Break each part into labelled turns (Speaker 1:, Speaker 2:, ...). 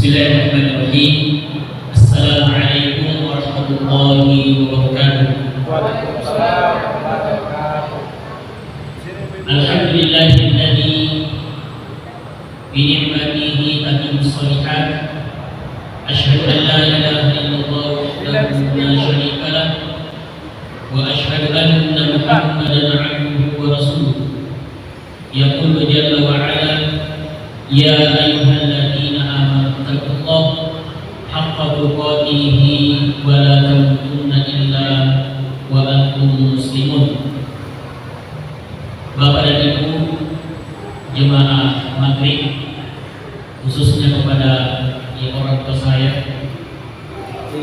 Speaker 1: Bismillahirrahmanirrahim. Assalamualaikum warahmatullahi wabarakatuh.
Speaker 2: Waalaikumsalam warahmatullahi wabarakatuh.
Speaker 1: Alhamdulillahilladzi bi ni'matihi tatimmu shalihat. Asyhadu an la ilaha illallah wahdahu la syarika lah wa asyhadu anna Muhammadan 'abduhu wa rasuluh. Yaqulu jalla wa 'ala ya ayyuhalladzina amanu taqullaha haqqa tuqatih wa la tamutunna illa wa antum muslimun. Bapak dan Ibu jemaah Maghrib, khususnya kepada orang tua saya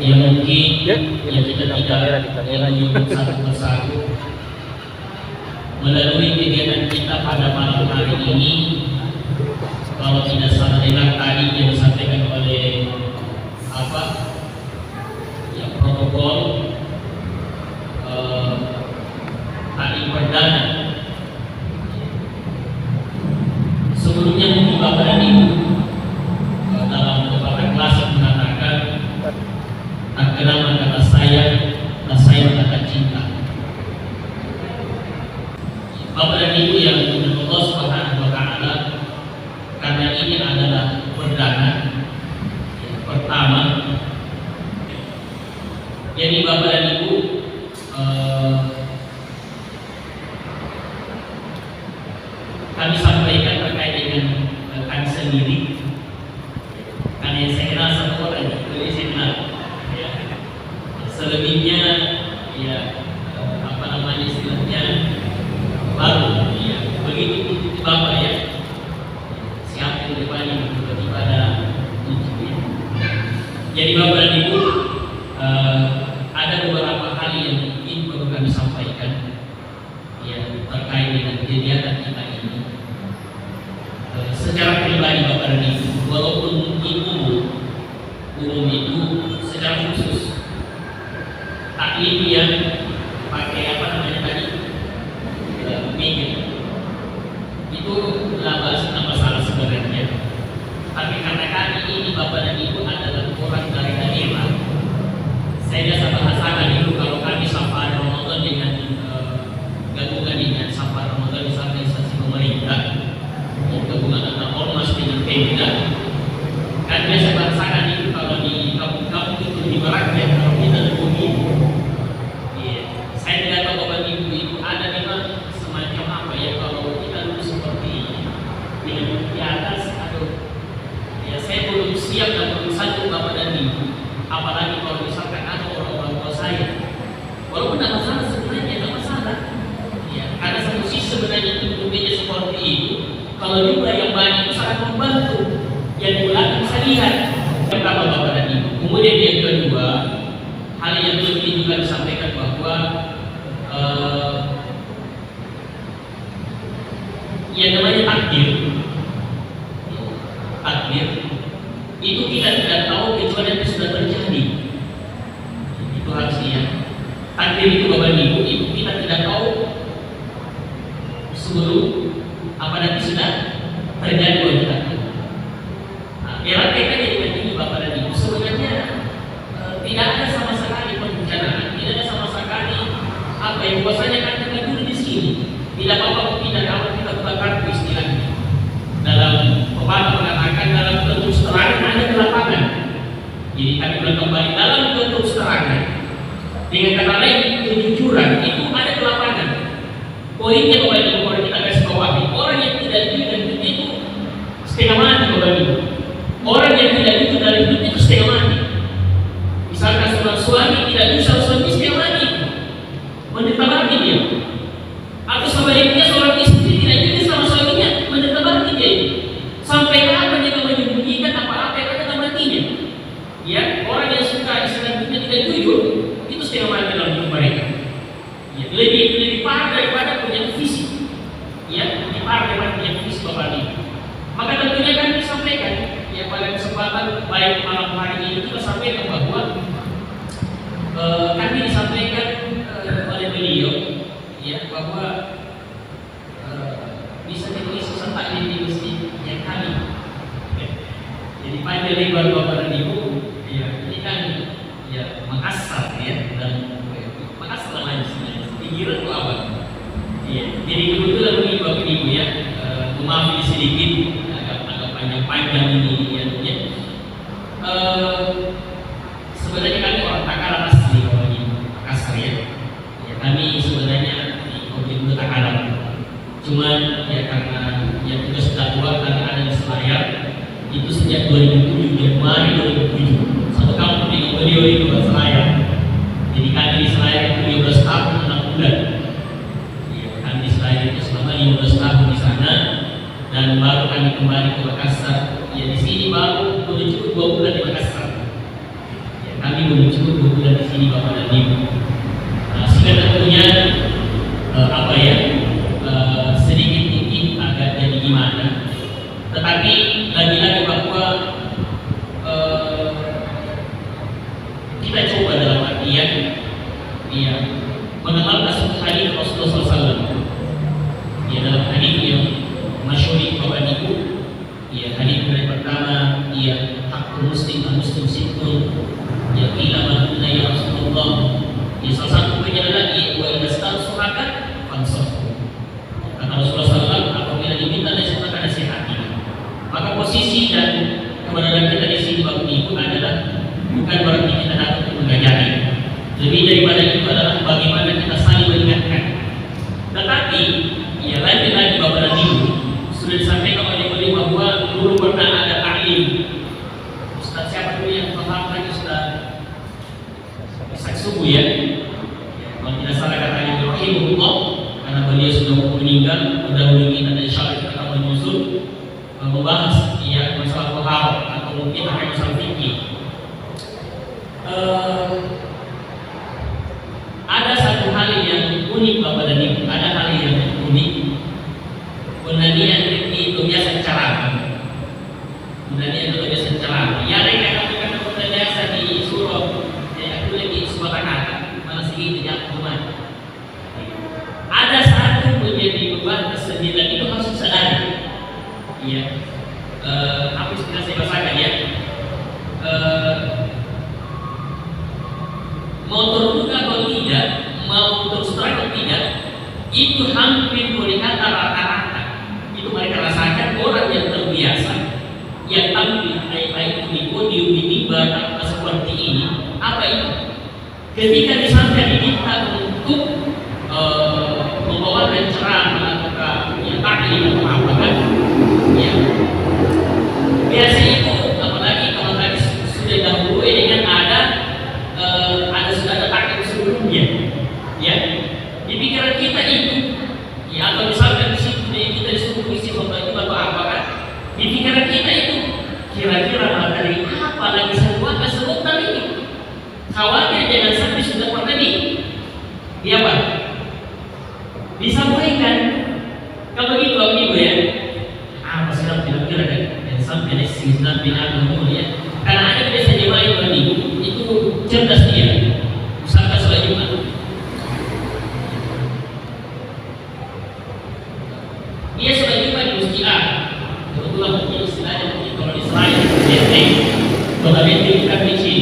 Speaker 1: yang mungkin kita tidak menyebut satu persatu melalui kegiatan kita pada malam hari ini. Kalau tidak salah dengar tadi yang disampaikan oleh protokol hari perdana. Sebelumnya mungkin Bapak dan Ibu dalam beberapa kelas mengatakan tak kenal kata sayang, tak sayang kata cinta. Bapak dan Ibu yang dimuliakan Allah Subhanahu wa Ta'ala, karena ini adalah perdana pertama. Jadi Bapak dan Ibu, kami sampaikan terkait dengan kami sendiri, karena yang saya kenal satu orang, jadi saya kenal. Ya. Selebihnya, ya istilahnya baru. Ya. Begitu Bapak ya. Siapa yang depannya tiba-tiba ada tujuh. Jadi Bapak dan Ibu, ada beberapa hal yang ingin perlu kami sampaikan ya terkait dengan kegiatan kita ini. Secara pribadi Bapak dan Ibu, walaupun mungkin umum itu secara khusus taklim yang pakai tadi media itu tidak masalah sebenarnya. Tapi karena kali ini Bapak dan Ibu adalah orang dari daerah, saya biasa bahasakan dulu kalau kami safar Ramadan dengan gabungan dengan safar Ramadan misalnya instansi pemerintah, gabungan antara ormas dengan Pemda. Kan biasa bahasakan itu kalau di kampung-kampung itu di Merak ya, kalau kita di bumi. Saya tidak tahu Bapak Ibu itu ada memang semacam apa ya, kalau kita dulu seperti di atas atau ya saya belum siap dan belum satu Bapak dan Ibu, apalagi kalau misalkan ada orang tua saya, walaupun tidak masalah sebenarnya, tidak masalah ya, karena satu sisi sebenarnya itu bentuknya seperti itu. Kalau jumlah yang banyak itu sangat membantu, yang di belakang bisa lihat. Pertama Bapak dan Ibu, kemudian yang kedua, hal yang penting juga disampaikan bahwa yang namanya takdir itu kita tidak tahu kecuali itu sudah terjadi. Itu harus ya. Takdir itu Bapak Ibu, itu kita tidak tahu sebelum apa nanti sudah terjadi oleh kita. Era jadi begini Bapak dan Ibu, sebenarnya tidak ada sama sekali perencanaan, tidak ada sama sekali apa yang bahwasanya kan kita dulu di sini tidak apa-apa, tidak awal kita buka kartu istilahnya. Dalam pepatah mengatakan dalam bentuk serangan ada di lapangan. Jadi kami bilang kembali dalam bentuk serangan. Dengan kata lain kejujuran itu ada di lapangan. Poinnya Bapak Ibu, kalau kita kasih bawahi, orang yang tidak jujur itu setengah mati Bapak Ibu. Orang yang tidak jujur dari hidup itu setengah mati. Misalkan seorang suami tidak bisa suami setengah mati, menderita mati dia. Atau sebaliknya seorang istri tidak jujur sama suaminya, menderita mati dia. Sampai kapan dia menyembunyikan apa-apa yang ada dalam hatinya? Ya, orang yang suka istilahnya tidak jujur itu setengah mati dalam hidup mereka. Ya, lebih parah daripada punya fisik. Ya, lebih parah daripada punya fisik Bapak Ibu. Maka tentunya kan disampaikan ya pada kesempatan baik malam hari ini kita sampaikan bahwa kami disampaikan oleh beliau ya bahwa bisa ditulis serta di masjid yang kami. Jadi panjang lebar Bapak dan Ibu, ya ini kan ya Makassar ya, dan Makassar namanya sebenarnya, pinggiran pelabuhan. Iya, jadi kebetulan ini Bapak Ibu ya, maaf sedikit agak panjang-panjang ini ya. Sebenarnya kami orang Takalar asli Bapak Ibu, Makassar ya. Ya kami sebenarnya di Komite Takalar. Cuman ya karena ya tugas dakwah kami ada di Selayar itu sejak 2007, Januari 2007. Satu kampung dengan beliau itu di Selayar. Jadi kami di Selayar itu 12 tahun 6 bulan. Ya, kami di Selayar itu selama 15 tahun di sana dan baru kami kembali ke Makassar. Ya di sini baru cukup 2 bulan di Makassar. Ya, kami belum cukup 2 bulan di sini Bapak dan Ibu. Sehingga tentunya apa ya? Sedikit mungkin agak jadi gimana, tetapi lagi-lagi bahwa kita coba dalam artian ya mengamalkan suatu hadis Rasulullah SAW. Ya dalam hadis yang masyhur Bapak Ibu, ya hadis yang pertama ya hakul muslim sittun, ya qila ma ya Rasulullah. Ya salah satu poinnya lagi wa idza suhakat fansahu. Kata Rasulullah SAW, apabila diminta nasihat maka nasihati. Maka posisi dan keberadaan kita di sini Bapak Ibu adalah bukan berarti kita dapat mengajari. Lebih daripada itu adalah bagaimana kita saling mengingatkan. Tetapi ya lagi-lagi Bapak dan Ibu sudah disampaikan oleh beliau bahwa dulu pernah ada taklim. Ustaz siapa dulu yang mengatakan Ustaz Subuh ya? Kalau tidak salah katanya rahimahullah, karena beliau sudah meninggal, mendahului kita dan insya Allah kita akan menyusul membahas ya masalah tohar atau mungkin masalah fikih. Ada satu hal yang unik Bapak dan Ibu, ada hal yang unik. Penanian itu biasa ceramah. Penanian itu biasa ceramah. Ya mereka katakan biasa di surau, ya aku lagi sebuah kata, malah sedikit tidak cuma. Ada satu menjadi beban kesedihan itu harus disadari. Ya, apa istilah saya bahasakan ya? Mau terbuka atau tidak, mau terus terang atau tidak, itu hampir melihat rata-rata. Itu mereka rasakan orang yang terbiasa, yang tampil baik-baik di podium di mimbar atau seperti ini. Apa itu? Ketika disampaikan diminta untuk membawakan ceramah atau ya taklim atau apa kan? Ya. Biasa itu apalagi kalau tadi sudah dahulu ini kan ada sudah ada taklim sebelumnya. Ya. Di pikiran kita itu ya atau misalkan di situ kita disuruh isi itu atau apa kan? Di pikiran kita itu kira-kira materi apa lagi sebutan ini? Khawatir jangan sampai sudah pernah di apa? Disampaikan. Kalau begitu Bapak Ibu ya, apa sih yang kira-kira kan? Yang sampai sini bina ya. Karena ada biasa jemaah Bapak Ibu itu cerdas dia. Usahakan sholat Jumat. Dia sholat Jumat di Masjid A. Kebetulan mungkin istilahnya mungkin kalau di Selayar benteng. Kota benteng bukan kecil.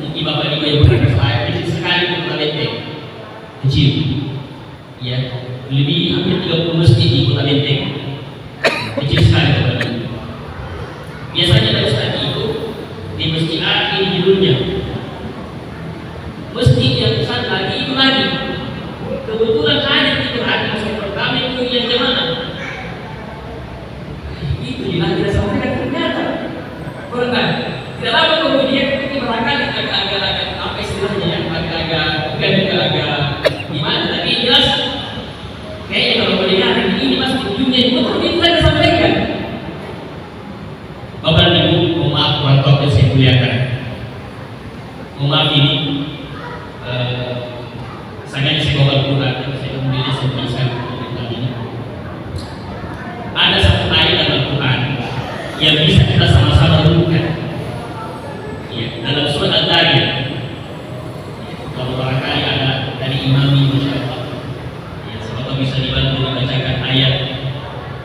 Speaker 1: Mungkin Bapak Ibu yang pernah ke Selayar kecil sekali kota benteng. Kecil. Ya, lebih hampir 30 masjid di Kota Benteng. Kecil sekali Bapak Ibu. Biasanya dari Ustaz itu di Masjid A ini judulnya. Masjid yang besar lagi itu lagi. Kebetulan ada itu hari masjid pertama itu yang gimana? Itu tidak sampaikan ternyata. Benar. Tidak lama kemudian itu barangkali agak-agak apa istilahnya ya, agak-agak gimana? Tapi jelas. Kayaknya kalau melihat ini masih ujungnya itu kita sampaikan. Bapak dan Ibu, mohon maaf waktu yang saya muliakan. Mohon maaf ini, saya bawa Al-Quran, saya kemudian saya tuliskan tentang ini. Ada satu ayat dalam Al-Quran yang bisa kita sama-sama renungkan. Ya, dalam surat Al-Dariyah. Kalau barangkali ada dari imami masyarakat. Bisa dibantu membacakan ayat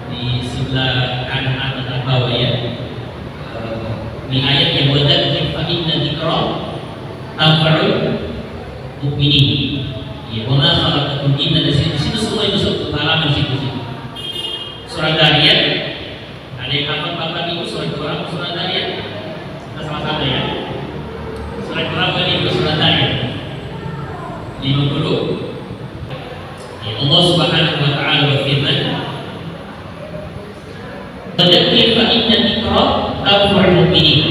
Speaker 1: di sebelah kanan atas bawah ya. tanfa'ul mu'minin. Ya, wa ma khalaqatul jinna, di situ semua itu satu halaman situ. Surat Dariyat, ada yang hafal Bapak Ibu surat berapa surat Dariyat? Kita sama-sama ya. Surat berapa ini surat Dariyat? 50. Ya, Allah Subhanahu wa taala berfirman, "Fadzakir fa inna dzikra tanfa'ul mu'minin."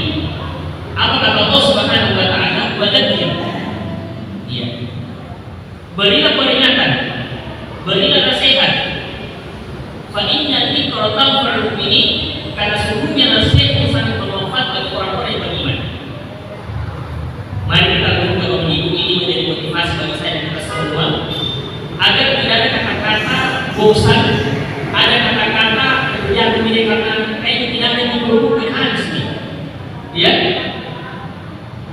Speaker 1: Apa kata Allah Subhanahu wa taala? Fadzakir. Ya. Berilah peringatan, berilah nasihat. Fa inna dzikra tanfa'ul mu'minin, karena sesungguhnya nasihat itu sangat bermanfaat bagi orang-orang yang beriman. Mari kita berdoa minggu ini menjadi motivasi bagi saya dan kita semua agar tidak ada kata-kata bosan, ada kata-kata yang menjadikan ini tidak ada yang berhubungan hadis nih. Ya,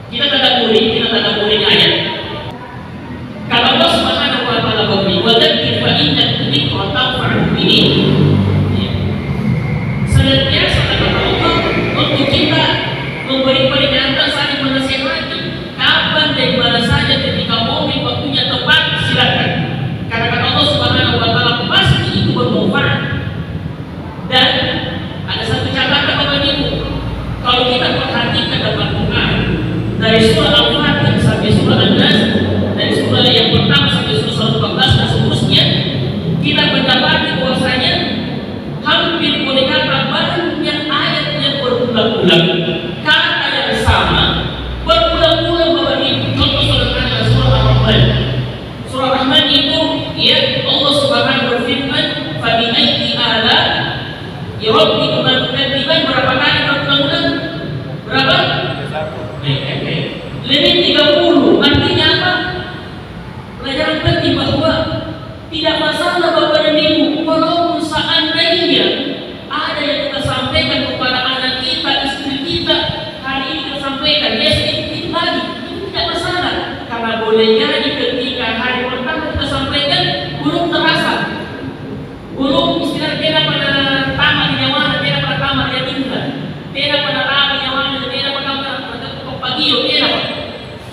Speaker 1: kita tadaburi ayat. Kalau Allah Subhanahu wa taala berfirman, "Wa dzakir fa inna dzikra tanfa'ul mu'minin." Senantiasa kata Allah untuk kita memberi peringatan, saling menasihati. Kapan dan mana saja ketika momen waktunya tepat, silakan. Karena kata Allah Subhanahu wa taala pasti itu bermanfaat. Dan ada satu catatan Bapak Ibu, kalau kita perhatikan dalam Quran dari surah Al-Fatih sampai surah An-Nas, dari surah yang pertama sampai surah 14 dan seterusnya, kita mendapati bahwasanya hampir boleh kata banyak ayat yang berulang-ulang, kata yang sama berulang-ulang Bapak Ibu. Contoh surah Ar-Rahman. Surah Ar-Rahman itu ya Allah Subhanahu berfirman, "Fa bi ayyi ala rabbika tukadziban." Berapa kali berulang-ulang? Berapa? Lebih 30. Artinya apa? Pelajaran penting bahwa tidak masalah Bapak dan Ibu, walaupun seandainya ada yang kita sampaikan kepada anak kita, istri kita, hari ini kita sampaikan, besok itu lagi, itu tidak masalah. Karena boleh jadi ketika hari pertama kita sampaikan belum terasa, belum istilah tidak pada tamat di nyawana, tidak pada tamat dia tinggal, tidak pada tamat di nyawana, tidak pada pagi, tidak.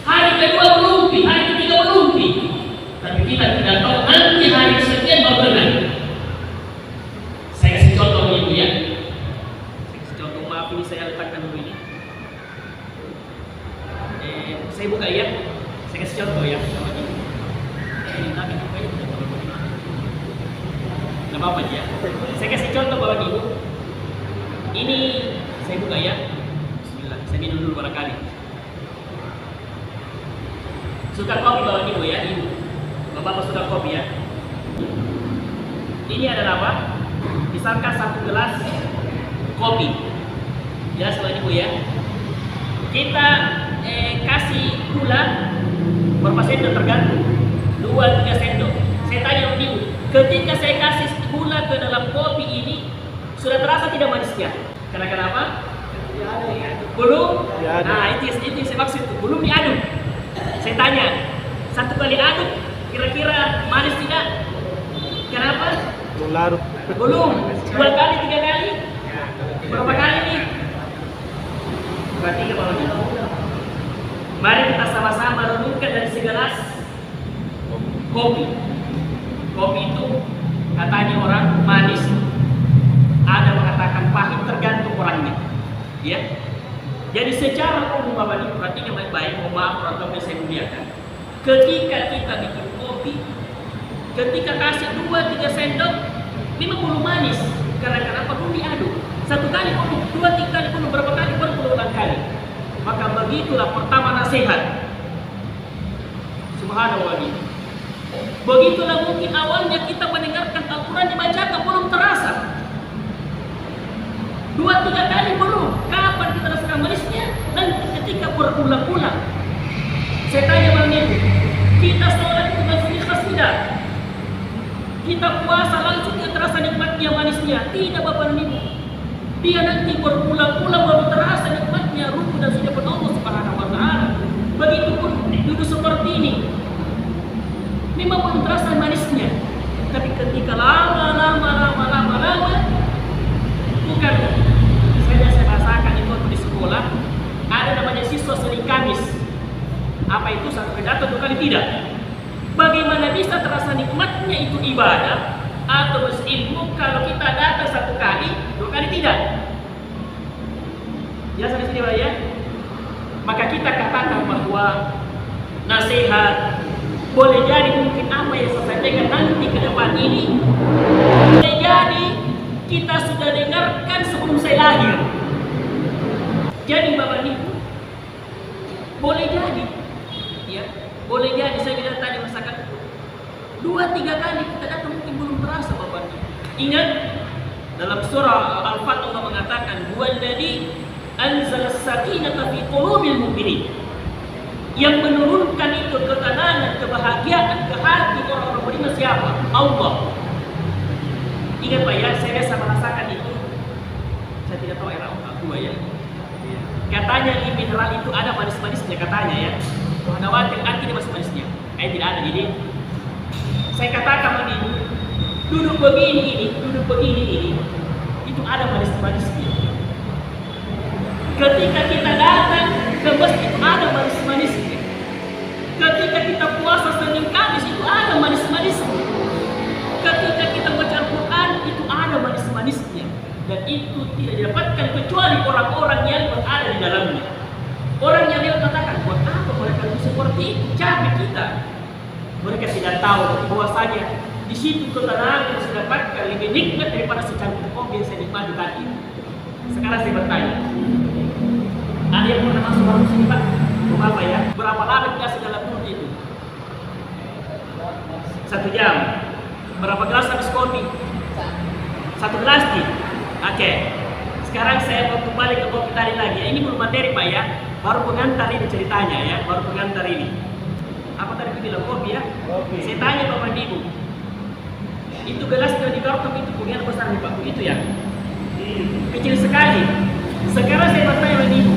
Speaker 1: Hari kedua berumpi, hari ketiga berumpi, tapi kita tidak tahu nanti hari sekian bagaimana. Saya kasih contoh Ibu ya. Saya kasih contoh, maaf ini saya letakkan dulu ini. Saya buka ya. Saya kasih contoh ya. Nggak apa-apa ya. Saya kasih contoh Bapak Ibu. Ini saya buka ya. Bismillah. Saya minum dulu barangkali. Suka kopi Bapak Ibu ya. Ibu. Bapak suka kopi ya. Ini adalah apa? Misalkan satu gelas kopi. Jelas Bapak Ibu ya. Kita kasih gula berapa sendok tergantung, 2-3 sendok. Saya tanya Bapak Ibu, ketika saya kasih gula ke dalam kopi ini sudah terasa tidak manisnya? Karena kenapa? Belum. Nah itu saya maksud, belum diaduk. Saya tanya, satu kali aduk kira-kira manis tidak? Kenapa?
Speaker 2: Belum larut.
Speaker 1: Belum. 2 kali, 3 kali? Berapa kali nih? Berarti kalau kita mari kita sama-sama renungkan dari segelas kopi. Kopi itu katanya orang manis, ada mengatakan pahit, tergantung orangnya. Ya. Jadi secara umum Bapak Ibu perhatikan baik-baik, mohon maaf orang tua saya muliakan. Ketika kita bikin kopi, ketika kasih 2-3 sendok, memang belum manis. Karena kenapa? Belum diaduk. 1 kali penuh, 2-3 kali penuh, berapa kali penuh, berulang kali. Maka begitulah pertama nasihat. Subhanallah. Begitulah mungkin awalnya kita mendengarkan Al-Quran dibacakan belum terasa. 2-3 kali belum. Kapan kita rasakan manisnya? Nanti ketika berulang-ulang. Saya tanya Bang Ibu, kita sholat itu langsung ikhlas tidak? Kita puasa langsung tidak terasa nikmatnya, manisnya? Tidak Bapak dan Ibu. Dia nanti berulang-ulang baru terasa nikmatnya, rukun dan sunnah Allah Subhanahu wa taala. Begitupun duduk seperti ini. Memang belum terasa manisnya. Tapi ketika lama, bukan saya rasakan itu waktu di sekolah, ada namanya siswa seni Kamis. Apa itu tidak? Bagaimana bisa terasa nikmatnya itu ibadah atau ilmu kalau kita datang 1 kali, 2 kali tidak? Ya sampai sini Pak ya. Maka kita katakan bahwa nasihat boleh jadi mungkin apa yang saya sampaikan nanti ke depan ini boleh jadi kita sudah dengarkan sebelum saya lahir. Jadi Bapak Ibu, boleh jadi, ya, boleh jadi saya bilang tadi masakan 2-3 kali kita datang mungkin belum terasa Bapak Ibu. Ingat dalam surah Al-Fath Allah mengatakan, "Huwallazi anzala as-sakinata fi qulubil mu'minin." Yang menurunkan itu ketenangan, kebahagiaan ke hati orang-orang beriman siapa? Allah. Ingat Pak ya, saya biasa merasakan itu. Saya tidak tahu era orang tua ya. Katanya di mineral itu ada manis-manisnya katanya ya. Ada watir artinya manis-manisnya. Tidak ada. Jadi saya katakan ini, duduk begini ini, itu ada manis-manisnya. Ketika kita datang ke masjid itu ada manis-manisnya. Ketika kita puasa Senin Kamis itu ada manis-manisnya. Ketika kita baca Al-Quran itu ada manis-manisnya. Dan itu tidak didapatkan kecuali orang-orang yang berada di dalamnya. Orang yang dia katakan, buat apa mereka seperti itu? Capek kita. Mereka tidak tahu bahwasanya di situ ketenangan yang saya dapatkan lebih nikmat daripada secangkir kopi yang saya nikmati tadi. Sekarang saya bertanya, ada yang pernah masuk warung sini Pak? Berapa ya? Berapa lama biasa dalam mulut itu? 1 jam. Berapa gelas habis kopi? 1 gelas nih. Oke. Sekarang saya mau kembali ke kopi tadi lagi. Ini belum materi Pak ya. Baru pengantar ini ceritanya ya. Baru pengantar ini. Apa tadi aku bilang kopi ya? Kopi. Saya tanya Bapak Ibu. Itu gelas yang di karton itu punya besar nih Pak? Begitu ya? Kecil sekali. Sekarang saya bertanya Bapak Ibu.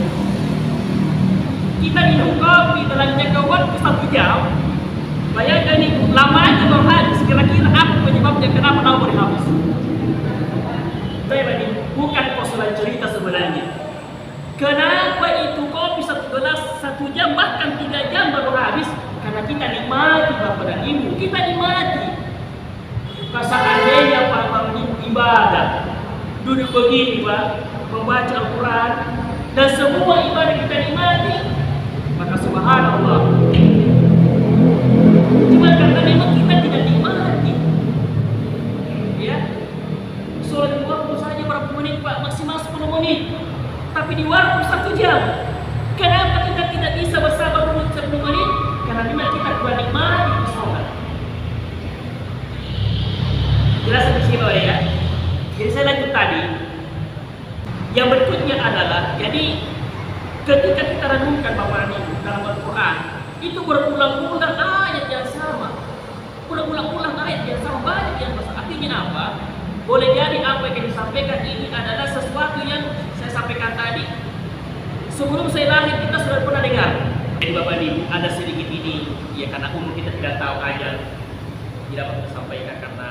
Speaker 1: Kita minum kopi dalam jangka waktu 1 jam. Bayangkan nih, lamanya baru habis. Kira-kira apa penyebabnya kenapa tahu baru habis? Saya Bapak Ibu, bukan persoalan cerita sebenarnya. Kenapa itu kopi 1 gelas 1 jam bahkan 3 jam baru habis? Karena kita nikmati Bapak dan Ibu. Kita nikmati. Seandainya Bapak dan Ibu ibadah, duduk begini Pak, membaca Al-Quran, dan semua ibadah kita nikmati, maka subhanallah. Cuma karena memang kita tidak nikmati. Ya. Sholat di waktu saja berapa menit Pak? Maksimal 10 menit. Tapi di waktu 1 jam. Kenapa kita tidak bisa bersabar dulu 10 menit? Karena memang kita kurang nikmati sholat. Jelas di sini Bapak ya. Jadi saya lanjut tadi. Yang berikutnya adalah, jadi ketika kita renungkan Bapak Ibu dalam Al-Quran, itu berulang-ulang ayat yang sama. Ulang-ulang ayat yang sama, banyak yang besar. Artinya apa? Boleh jadi apa yang disampaikan ini adalah sesuatu yang saya sampaikan tadi. Sebelum saya lahir kita sudah pernah dengar. Jadi Bapak Ibu, ada sedikit ini, ya karena umum kita tidak tahu aja. Tidak dapat kita sampaikan karena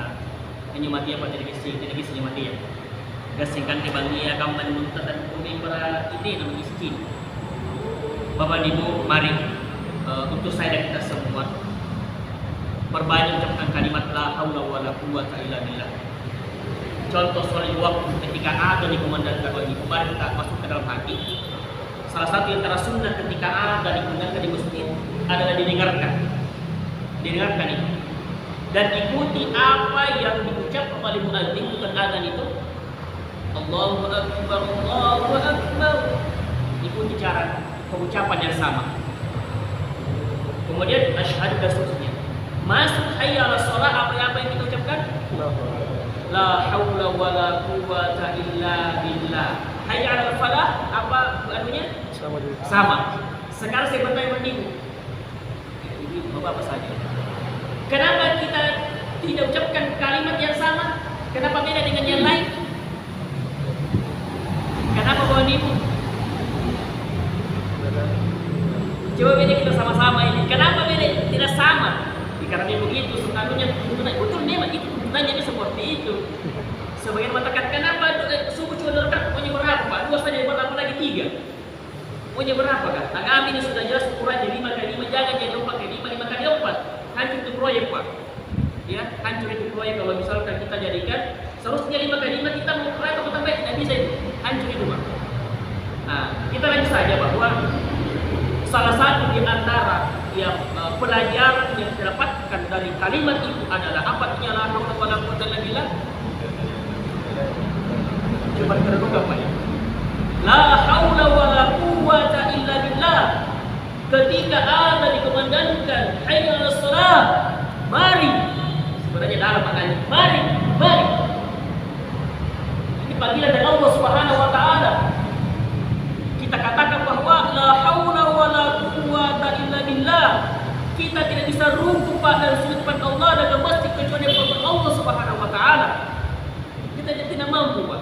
Speaker 1: hanya mati apa jadi bising mati ya. Gasingkan tibangia kamu menuntut dan kuning para ini namanya miskin. Bapak Ibu, mari untuk saya dan kita semua perbanyak ucapkan kalimat la haula wala quwwata illa billah. Contoh sholat waktu ketika ada dikumandangkan bagi kemarin kita masuk ke dalam hati. Salah satu yang antara sunnah ketika ada dikumandangkan di masjid adalah didengarkan itu dan ikuti apa yang diucapkan oleh muadzin bukan adzan itu. Allahu Akbar, Allahu Akbar. Ikuti cara pengucapan yang sama. Kemudian asyhadu dan seterusnya. Masuk hayya 'ala shalah, apa yang kita ucapkan? La haula wala quwwata illa billah. Hayya 'alal falah, apa artinya? Sama. Sekarang saya bertanya kepada Ibu. Ibu apa saja? Kenapa kita tidak ucapkan kalimat yang sama? Kenapa beda dengan yang lain? Kenapa Bapak Ibu? Coba beda kita sama-sama ini. Kenapa beda tidak sama? Karena begitu sesungguhnya betul memang itu tuntunannya seperti itu. Sebagian mengatakan kenapa subuh cuma dekat punya berapa? 2 saja berapa lagi 3? Punya berapa kan? Agama ini sudah jelas ukurannya 5 kali 5, jangan lupa pakai 5 kali kali keempat, hancur itu proyek Pak. Ya, hancur itu proyek kalau misalkan kita jadikan seharusnya 5 kali 5 kita mau proyek atau tambah tidak bisa itu, hancur itu Pak. Nah, kita lanjut saja bahwa salah satu di antara yang pelajaran yang didapatkan dari kalimat itu adalah apa artinya la haula wala quwwata illa billah. Coba kita Pak ya. La haula wala quwwata illa billah. Ketika ada dikumandangkan hayya 'alas shalah, mari. Sebenarnya dalam maknanya, mari. Ini panggilan dari Allah Subhanahu wa taala. Kita katakan bahwa la haula wala quwwata illa billah. Kita tidak bisa rukuk pada sujud pada Allah dan ke masjid kecuali kepada Allah Subhanahu wa taala. Kita tidak mampu, Pak.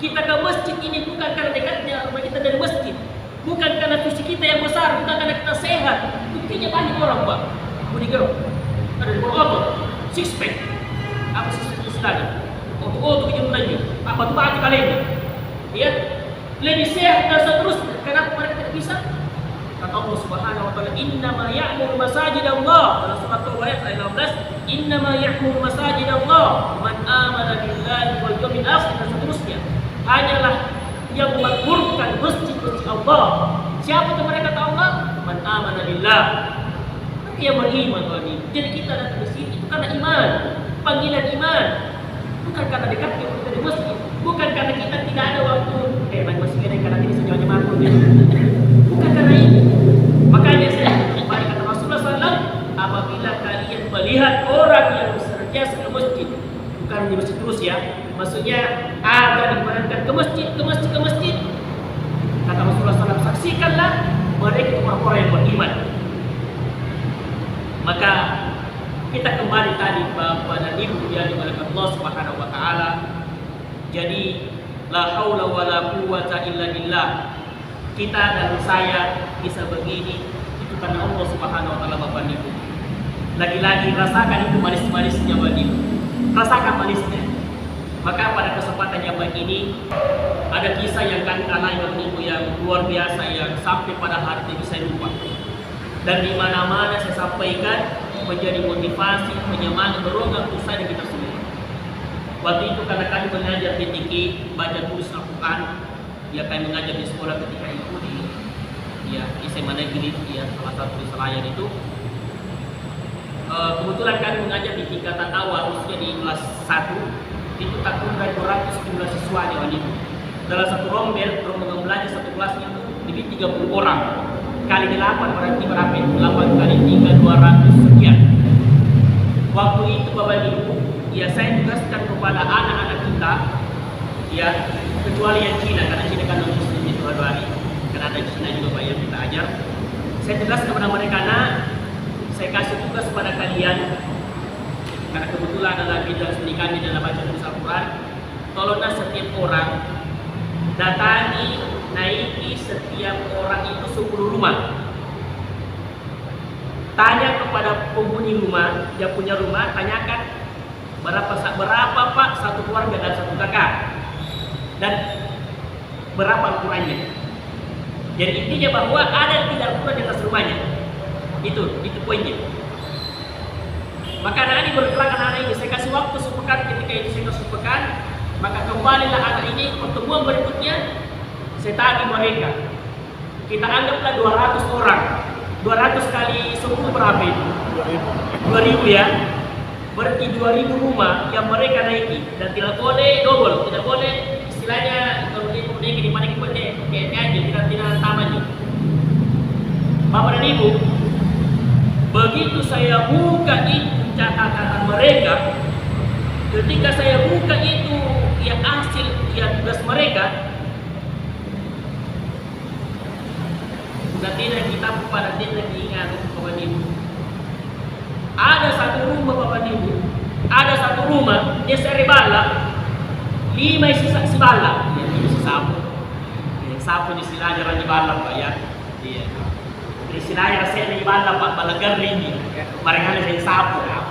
Speaker 1: Kita ke masjid ini bukan karena dekatnya rumah kita dari masjid, bukan karena fisik kita yang besar, bukan karena kita sehat. Buktinya banyak orang, Pak. Bodyguard, ada di bawah otot, six pack. Apa six pack istilahnya? Otot yang lanjut. Apa tuh arti kalian? Ya, lebih sehat dan seterusnya. Kenapa mereka tidak bisa? Kata Allah Subhanahu wa taala, "Innama ya'muru masajidallah." Dalam surat Taubah ayat 16, "Innama ya'muru masajidallah man amana billahi wal yawmil akhir." Dan seterusnya. Hanyalah yang memakmurkan masjid-masjid Allah. Siapa itu mereka kata Allah? Man amana billah. Mereka yang beriman kepada ini. Jadi kita datang ke sini itu karena iman, panggilan iman. Bukan karena dekatnya kita di masjid, bukan karena kita tidak ada waktu. Main masjid ini karena ini sejauhnya mampu. Bukan karena ini. Makanya saya kembali kata Rasulullah SAW, apabila kalian melihat orang yang senantiasa ke masjid, bukan di masjid terus ya, maksudnya ada diperintahkan ke masjid. Kata Rasulullah SAW, saksikanlah mereka orang-orang yang beriman. Maka kita kembali tadi Bapak dan Ibu yang dimuliakan Allah Subhanahu wa taala. Jadi la haula wala quwwata illa billah. Kita dan saya bisa begini itu karena Allah Subhanahu wa taala Bapak Ibu. Lagi-lagi rasakan itu manis-manisnya Bapak Ibu. Rasakan manisnya. Maka pada kesempatan yang baik ini ada kisah yang kami alami Bapak Ibu yang luar biasa yang sampai pada hari ini saya lupa. Dan di mana-mana saya sampaikan menjadi motivasi, penyemangat, berongga untuk saya dan kita semua. Waktu itu karena kami mengajar di TK, baca tulis Al-Quran, ya kami mengajar di sekolah ketika itu di SMA Negeri, ya salah satu di Selayar itu. Kebetulan kami mengajar di tingkatan awal, khususnya di kelas 1, itu tak kurang dari 200 siswa itu. Dalam satu rombongan belajar satu kelasnya itu lebih 30 orang. Kali 8 berarti berapa? 8 kali 3, 200 sekian. Waktu itu Bapak Ibu, ya saya tugaskan kepada anak-anak kita, ya kecuali yang Cina, karena Cina kan non-Muslim itu hari, karena ada Cina juga Pak yang kita ajar. Saya tugaskan kepada mereka, saya kasih tugas kepada kalian, karena kebetulan adalah bidang studi kami dalam baca tulis Al-Quran. Tolonglah setiap orang datangi, naiki setiap orang itu 10 rumah. Tanya kepada penghuni rumah, yang punya rumah, tanyakan berapa Pak satu keluarga dan satu kakak, dan berapa ukurannya. Jadi intinya bahwa ada tidak ukuran di atas rumahnya. Itu poinnya. Maka anak ini bergerak anak ini, saya kasih waktu sepekan, ketika itu saya kasih sepekan, maka kembalilah anak ini pertemuan berikutnya. Saya tagih mereka. Kita anggaplah 200 orang. 200 kali 10 berapa itu? 2000 ya. Berarti 2000 rumah yang mereka naiki, dan tidak boleh double, tidak boleh istilahnya kalau dia naiki di mana kita kayak aja tidak tamanya. Bapak dan Ibu, begitu saya buka itu catatan mereka, ketika saya buka itu yang hasil yang tugas mereka, sudah tidak kita pada tidak diingat Bapak Ibu. Ada satu rumah Bapak Ibu, ada satu rumah dia seribala, 5 isi bala, ya, isi sapu. Sapu di sini aja bala Pak ya. Iya. Di sini aja saya bala Pak, bala garing. Mereka ada yang sapu. Ya.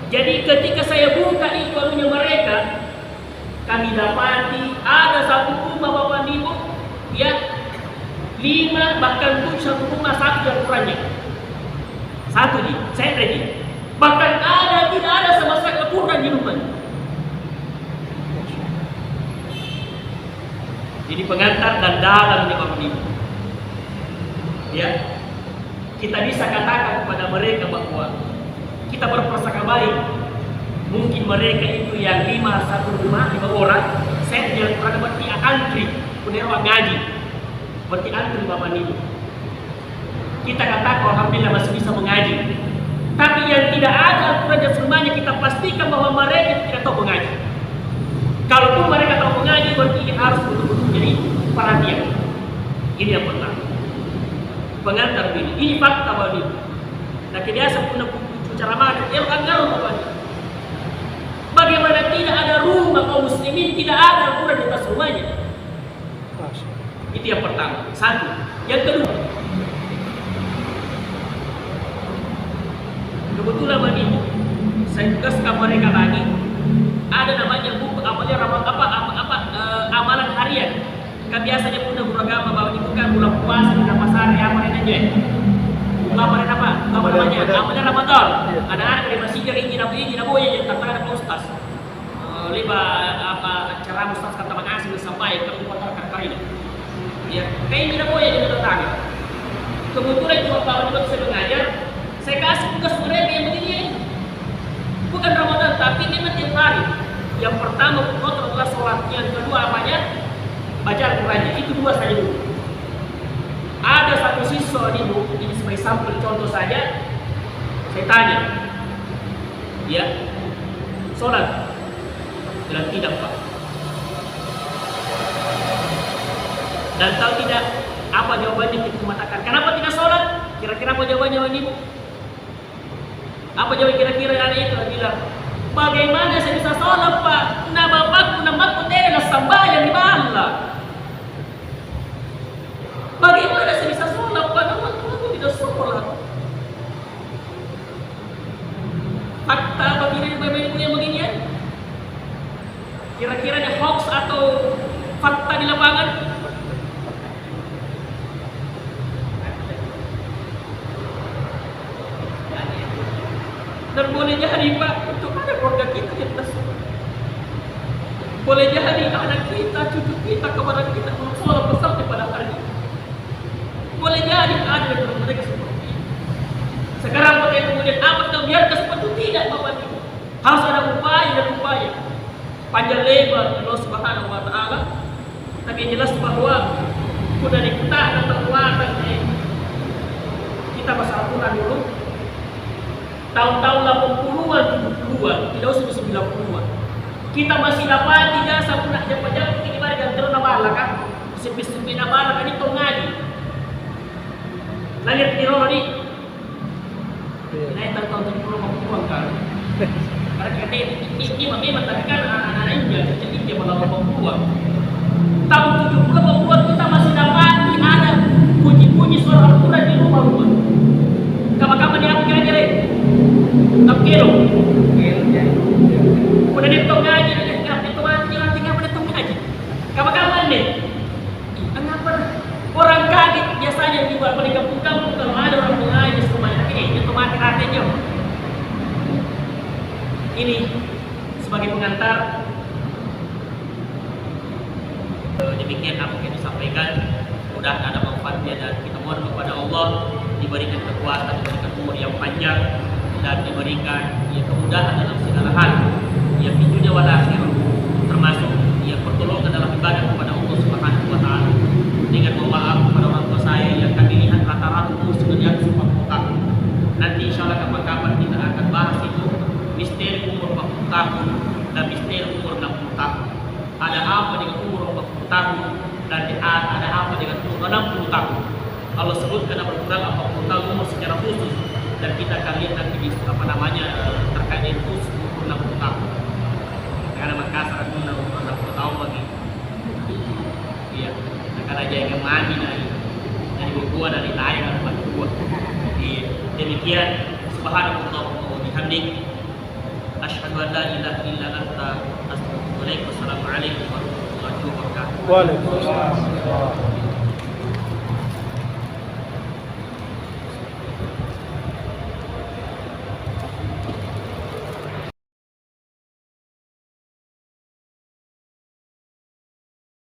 Speaker 1: Jadi ketika saya buka itu anunya mereka, kami dapati ada satu rumah Bapak Ibu, ya 5 bahkan 7 satu rumah 1 yang kurangnya. Satu nih, saya ready. Bahkan tidak ada sama sekali kurang di rumah. Jadi pengantar dan dalam ini Bapak Ibu. Ya, kita bisa katakan kepada mereka bahwa kita berprasangka baik. Mungkin mereka itu yang 5 orang, saya jalan kurang berarti antri, punya ruang ngaji, berarti antri Bapak Ibu. Kita katakan alhamdulillah masih bisa mengaji. Tapi yang tidak ada aturan dan semuanya kita pastikan bahwa mereka tidak tahu mengaji. Kalaupun mereka tahu mengaji, berarti ini harus betul-betul jadi perhatian. Ini yang pertama. Pengantar ini fakta Bapak Ibu. Nah, biasa punya cara mana? Dia bukan gaul Bapak Ibu. Bagaimana tidak ada rumah kaum muslimin, tidak ada aturan di atas rumahnya. Itu yang pertama. Satu. Yang kedua, kebetulan Bapak Ibu, saya tugaskan mereka lagi. Ada namanya buku amalan harian. Kan biasanya punya guru agama Bapak Ibu kan bulan puasa di pasar ya amalan aja. Amalan apa? Amalan Ramadan. Ada anak dari masjid ini naboya yang katakan Pak Ustaz. Liba cara Ustaz kata mengasih sampai ke kota Karkar ini. Ya, kayak ini naboya yang datang. Kebetulan cuma Bapak Ibu saya mengajar, saya kasih tugas mereka yang begini. Bukan Ramadan, tapi memang tiap hari. Yang pertama kontrol adalah sholat, yang kedua apanya? Baca Al-Quran. Itu dua saja dulu. Ada satu siswa ini sebagai sampel contoh saja. Saya tanya, ya, sholat? Bilang tidak Pak. Dan tahu tidak apa jawabannya kita mengatakan? Kenapa tidak sholat? Kira-kira apa jawabannya Ibu? Apa jawaban kira-kira yang ada itu? Dia bilang, bagaimana saya bisa sholat Pak? Namaku tidak sambayang di bala. Bagaimana saya bisa sholat Pak? Namaku tidak sholat. Fakta begini yang beginian? Kira-kiranya hoax atau fakta di lapangan? Dan boleh jadi Pak, untuk ada keluarga kita di atas. Boleh jadi anak kita, cucu kita, kepada kita sholat bersama pada hari ini. Boleh jadi ada yang mereka seperti ini. Sekarang pakai kemudian apa kita biarkan seperti itu? Tidak Bapak Ibu. Harus ada upaya dan upaya. Panjang lebar Allah Subhanahu Wa Taala. Tapi yang jelas bahwa sudah kita dan terkuatan kita masalah Quran dulu. Tahun-tahun 80-an, 70-an, tidak usah 90-an. Kita masih dapat tidak sampai jam-jam ini mari kan terus nabala kan. Sepi-sepi nabala kan itu ngaji. Nah lihat di Rodi. Nah tahun 70-an kan. Karena kita ini memang tapi kan anak-anak India jadi dia malah 80-an. Tahun 70-an kita masih dapat ada bunyi-bunyi suara Al-Quran di rumah-rumah. Kapan-kapan dia kira-kira tak kilo. Udah ditong ngaji, tinggal menitong ngaji. Kapan-kapan deh. Kenapa? Orang kaget biasanya di kampung-kampung kalau ada orang mengaji semuanya ini itu mati hatinya. Ini sebagai pengantar. Demikian apa yang disampaikan. Mudah ada manfaatnya dan kita mohon kepada Allah diberikan kekuatan, diberikan umur yang panjang dan diberikan kemudahan dalam segala hal yang di dunia wal akhirah, termasuk pertolongan dalam ibadah kepada Allah Subhanahu Wa Taala. Dengan mohon maaf kepada orang tua saya yang kami lihat rata-rata umur sudah di atas 40 tahun. Nanti insya Allah kapan-kapan kita akan bahas itu misteri umur 40 tahun dan misteri umur 60 tahun. Ada apa dengan umur 40 tahun dan ada apa dengan umur 60 tahun? Allah sebutkan berkurang 40 tahun umur secara khusus. Dan kita akan lihat nanti di terkait dengan khusus umur 60 tahun. Karena Makassar itu umur 60 tahun lagi. Iya, karena aja yang mandi dari bukuan dari lain atau bukuan. Iya, demikian. Subhanallah wa bihamdik. Asyhadu an la ilaha illa anta astaghfiruka wa atubu ilaik. Wassalamualaikum warahmatullahi wabarakatuh.
Speaker 2: Waalaikumsalam.